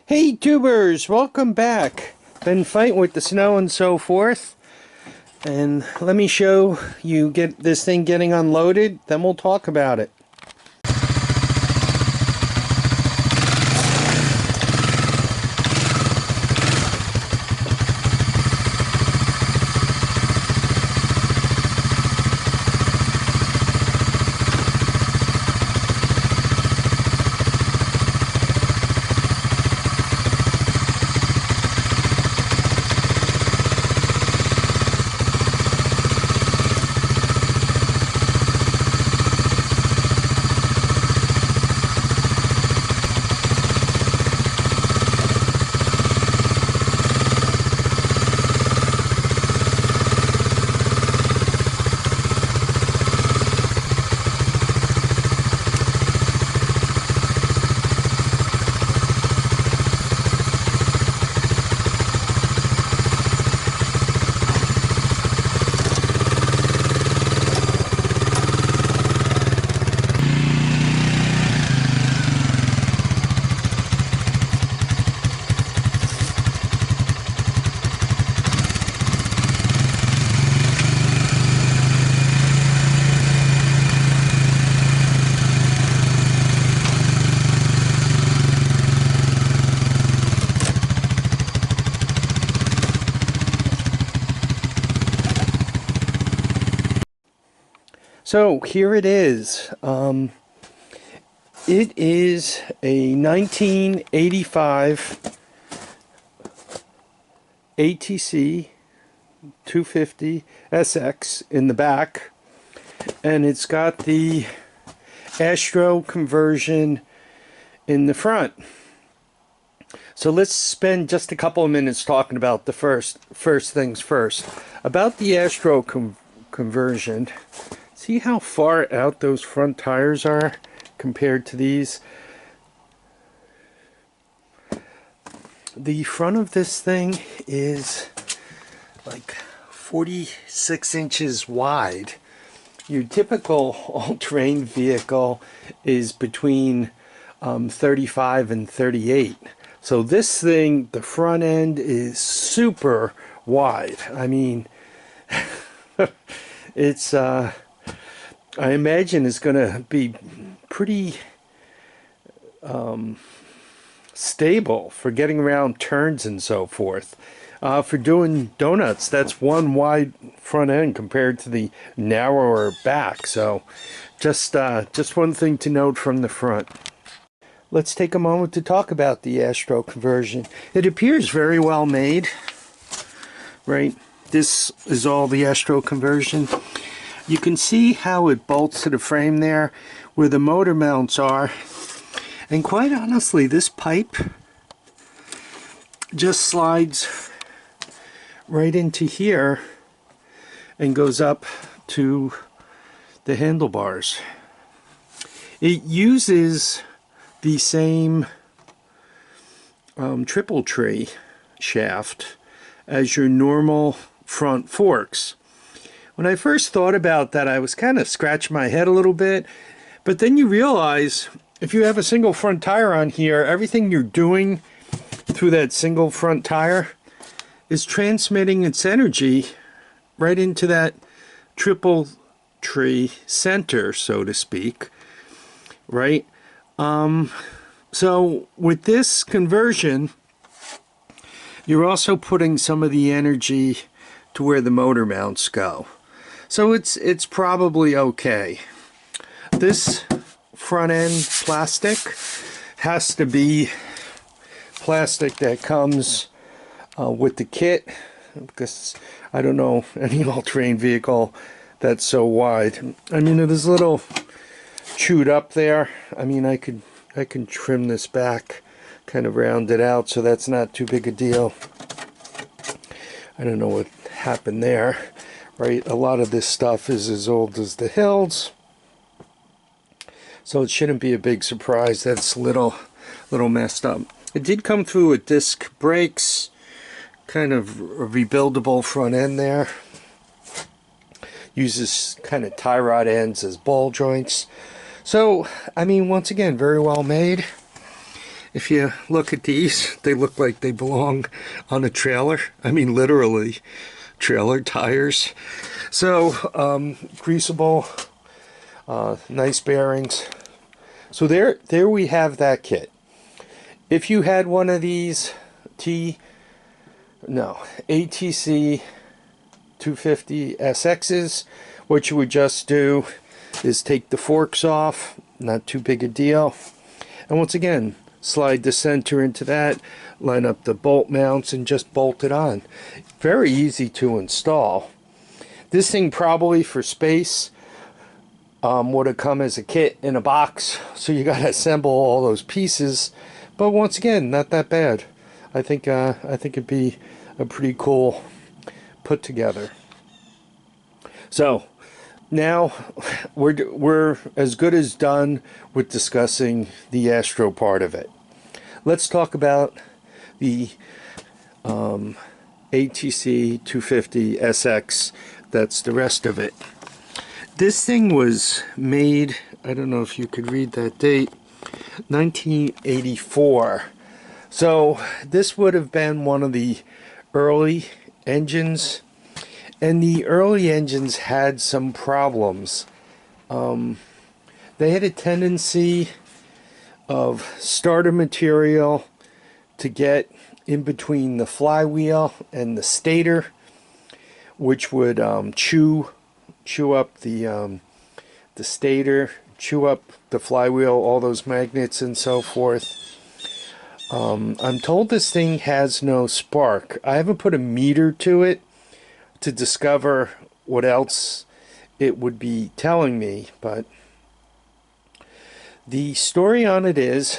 Hey tubers, welcome back. Been fighting with the snow and so forth. And let me show you get this thing getting unloaded, then we'll talk about it. So here it is. It is a 1985 ATC 250 SX in the back, and it's got the Astro conversion in the front. So let's spend just a couple of minutes talking about the first things first. About the Astro conversion. See how far out those front tires are compared to these? The front of this thing is like 46 inches wide. Your typical all-terrain vehicle is between 35 and 38. So this thing, the front end is super wide. I mean, it's I imagine it's going to be pretty stable for getting around turns and so forth. For doing donuts, that's one wide front end compared to the narrower back. So just one thing to note from the front. Let's take a moment to talk about the Astro conversion. It appears very well made, right? This is all the Astro conversion. You can see how it bolts to the frame there where the motor mounts are. And quite honestly, this pipe just slides right into here and goes up to the handlebars. It uses the same triple tree shaft as your normal front forks. When I first thought about that, I was kind of scratching my head a little bit, but then you realize if you have a single front tire on here, everything you're doing through that single front tire is transmitting its energy right into that triple tree center, so to speak, right? So with this conversion, you're also putting some of the energy to where the motor mounts go. So it's probably okay. This front end plastic has to be plastic that comes with the kit, because I don't know any all-terrain vehicle that's so wide. I mean, it is a little chewed up there. I mean, I can trim this back, kind of round it out, so that's not too big a deal. I don't know what happened there, right? A lot of this stuff is as old as the hills, so it shouldn't be a big surprise that's a little messed up. It did come through with disc brakes, kind of a rebuildable front end there. Uses kind of tie rod ends as ball joints. So, I mean, once again, very well made. If you look at these, they look like they belong on a trailer. I mean, literally, trailer tires. So, greasable, nice bearings. So there we have that kit. If you had one of these ATC 250 SXs, what you would just do is take the forks off, not too big a deal. And once again, slide the center into that, line up the bolt mounts, and just bolt it on. Very easy to install. This thing probably for space would have come as a kit in a box, so you got to assemble all those pieces. But once again, not that bad. I think it'd be a pretty cool put together. So now we're as good as done with discussing the Astro part of it. Let's talk about the ATC 250 SX. That's the rest of it. This thing was made, I don't know if you could read that date, 1984. So this would have been one of the early engines, and the early engines had some problems. They had a tendency of starter material to get in between the flywheel and the stator, which would chew up the stator, chew up the flywheel, all those magnets and so forth. I'm told this thing has no spark. I haven't put a meter to it to discover what else it would be telling me, but the story on it is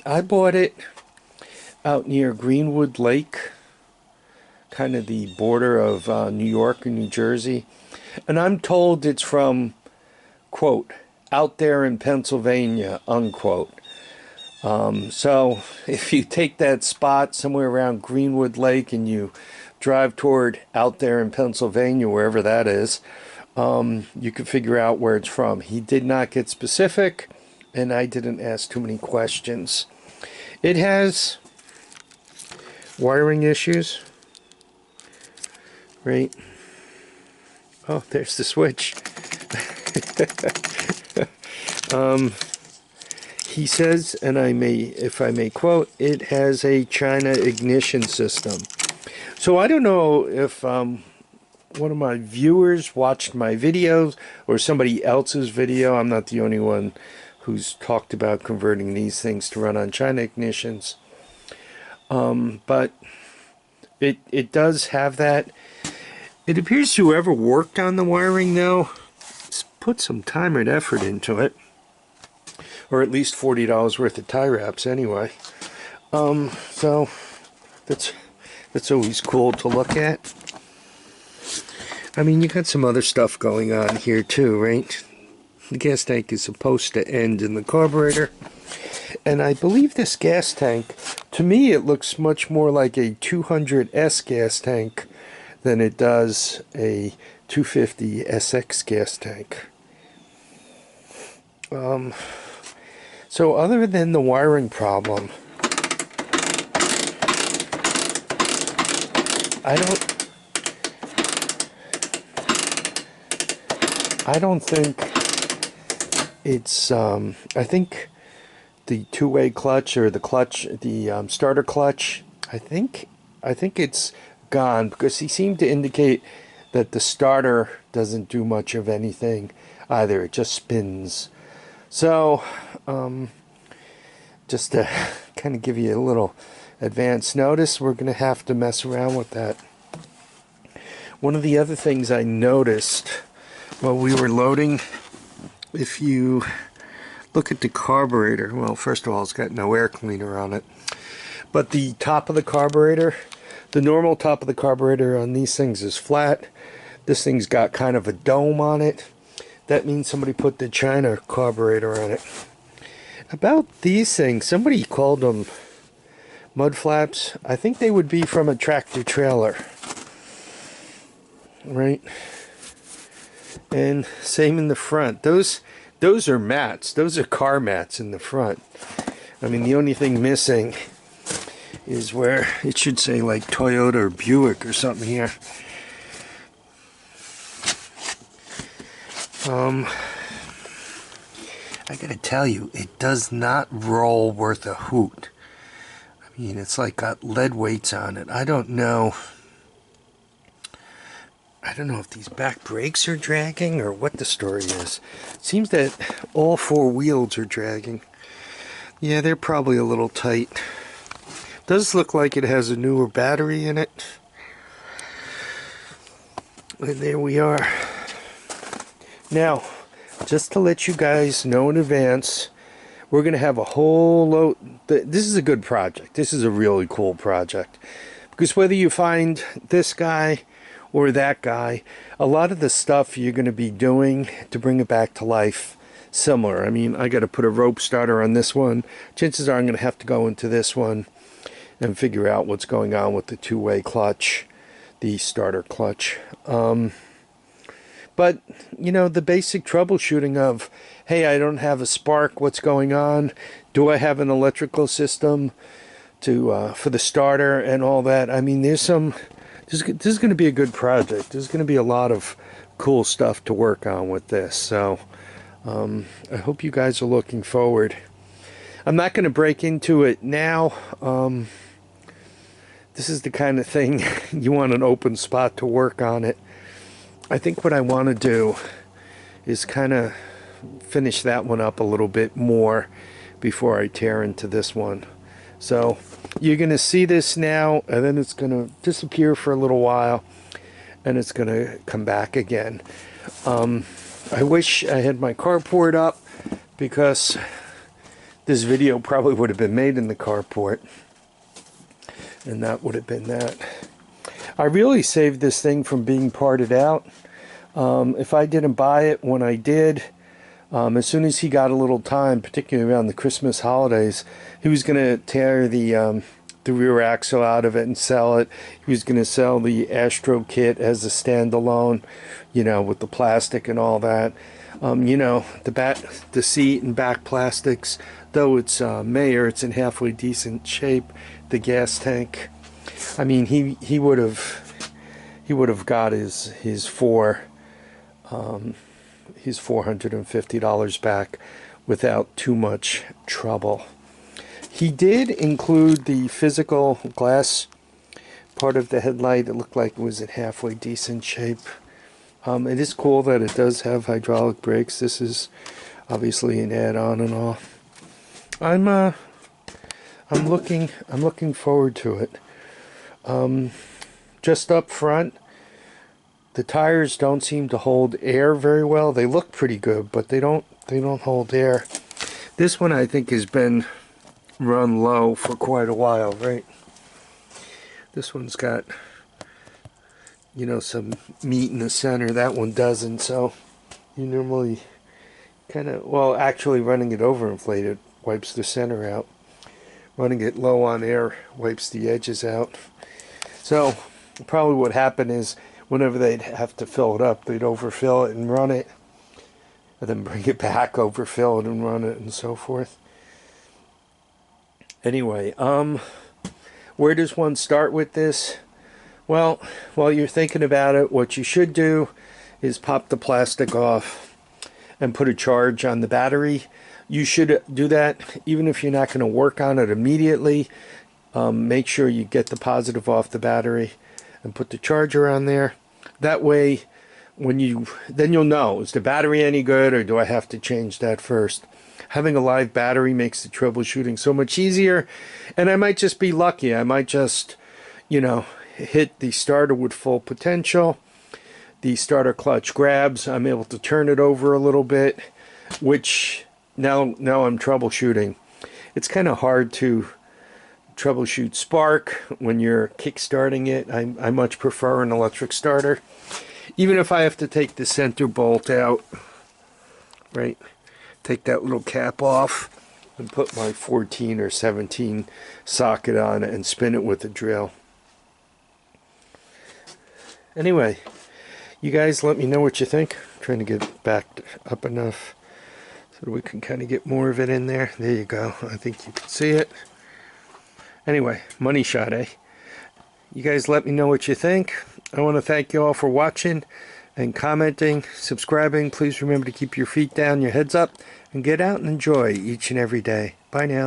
I bought it out near Greenwood Lake, kind of the border of New York and New Jersey, and I'm told it's from, quote, out there in Pennsylvania, unquote. So if you take that spot somewhere around Greenwood Lake and you drive toward out there in Pennsylvania, wherever that is, you can figure out where it's from. He did not get specific, and I didn't ask too many questions. It has wiring issues, right? Oh, there's the switch. He says, and if I may quote, it has a China ignition system. So I don't know if one of my viewers watched my videos or somebody else's video. I'm not the only one who's talked about converting these things to run on China ignitions. But it does have that. It appears whoever worked on the wiring, though, put some time and effort into it. Or at least $40 worth of tie wraps anyway. So that's always cool to look at. I mean, you got some other stuff going on here too, right? The gas tank is supposed to end in the carburetor. And I believe this gas tank, to me it looks much more like a 200S gas tank than it does a 250 SX gas tank. So other than the wiring problem, I don't think it's I think the two-way clutch or the clutch, the starter clutch, I think it's gone, because he seemed to indicate that the starter doesn't do much of anything either. It just spins. So just to kind of give you a little advance notice, we're going to have to mess around with that. One of the other things I noticed while we were loading, if you look at the carburetor, well, first of all, it's got no air cleaner on it, but the top of the carburetor, the normal top of the carburetor on these things is flat. This thing's got kind of a dome on it. That means somebody put the China carburetor on it. About these things, somebody called them mud flaps. I think they would be from a tractor trailer, right? And same in the front. Those are mats. Those are car mats in the front. I mean, the only thing missing is where it should say like Toyota or Buick or something here. I gotta tell you, it does not roll worth a hoot. I mean, it's like got lead weights on it. I don't know if these back brakes are dragging or what the story is. It seems that all four wheels are dragging. Yeah, they're probably a little tight. Does look like it has a newer battery in it. And there we are. Now, just to let you guys know in advance, we're going to have a whole load. This is a good project. This is a really cool project. Because whether you find this guy or that guy, a lot of the stuff you're going to be doing to bring it back to life similar. I mean, I got to put a rope starter on this one. Chances are I'm going to have to go into this one and figure out what's going on with the two-way clutch, the starter clutch. But, you know, the basic troubleshooting of, hey, I don't have a spark, what's going on? Do I have an electrical system to for the starter and all that? I mean, this is going to be a good project. There's going to be a lot of cool stuff to work on with this. So, I hope you guys are looking forward. I'm not going to break into it now. This is the kind of thing you want an open spot to work on it. I think what I want to do is kind of finish that one up a little bit more before I tear into this one. So you're going to see this now, and then it's going to disappear for a little while, and it's going to come back again. I wish I had my carport up, because this video probably would have been made in the carport, and that would have been that. I really saved this thing from being parted out. If I didn't buy it when I did, as soon as he got a little time, particularly around the Christmas holidays, he was going to tear the rear axle out of it and sell it. He was going to sell the Astro kit as a standalone, you know, with the plastic and all that. You know, the seat and back plastics, though it's Mayer, it's in halfway decent shape. The gas tank, I mean, he would have got his $450 back without too much trouble. He did include the physical glass part of the headlight. It looked like it was in halfway decent shape. It is cool that it does have hydraulic brakes. This is obviously an add-on and all. I'm looking forward to it. Just up front, the tires don't seem to hold air very well. They look pretty good, but they don't hold air. This one I think has been run low for quite a while, right? This one's got, you know, some meat in the center. That one doesn't, so you normally kind of, well, actually running it overinflated wipes the center out. Running it low on air wipes the edges out. So probably what happened is whenever they'd have to fill it up, they'd overfill it and run it, and then bring it back, overfill it and run it, and so forth. Anyway, where does one start with this? Well, while you're thinking about it, what you should do is pop the plastic off and put a charge on the battery. You should do that even if you're not going to work on it immediately. Make sure you get the positive off the battery and put the charger on there. That way, then you'll know, is the battery any good, or do I have to change that first? Having a live battery makes the troubleshooting so much easier, and I might just be lucky. I might just, you know, hit the starter with full potential. The starter clutch grabs. I'm able to turn it over a little bit, which now I'm troubleshooting. It's kind of hard to troubleshoot spark when you're kick-starting it. I much prefer an electric starter. Even if I have to take the center bolt out, right? Take that little cap off and put my 14 or 17 socket on it and spin it with a drill. Anyway, you guys let me know what you think. I'm trying to get back up enough so we can kind of get more of it in there. There you go. I think you can see it. Anyway, money shot, eh? You guys let me know what you think. I want to thank you all for watching and commenting, subscribing. Please remember to keep your feet down, your heads up, and get out and enjoy each and every day. Bye now.